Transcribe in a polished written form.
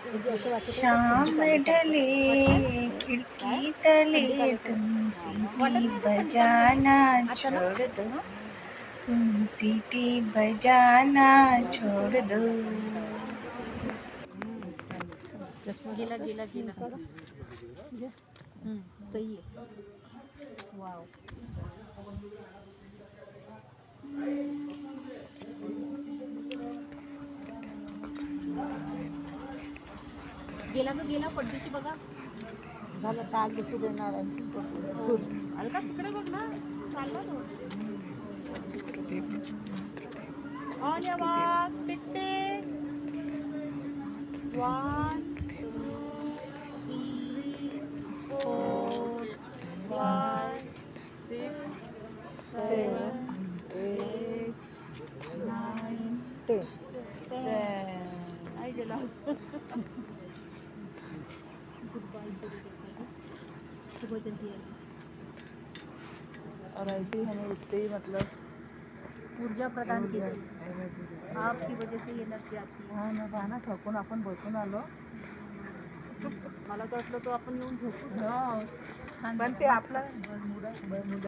शाम ढले खिड़की तले तुम सीटी बजाना छोड़ दो, तुम सीटी बजाना छोड़ दो. गेला गेला गेला. सही आहे. वाव. गेला तो गेला पडदेशी बघा. झालं ताल बसू देणार अरे का तिकडे बघ ना, चालला तो. धन्यवाद पिट्टे. 1 2 3 4 5 6 7 8 9 10. आई गेला. सुबह जल्दी आई. और ऐसे ही हमें उठते ही मतलब ऊर्जा प्रदान की जाते. आपकी वजह से ये एनर्जी आती है. हा ना पाहा थकून आपण बसून आलो. मला तर वाटलं तो आपण येऊन झोपू. पण ते आपलं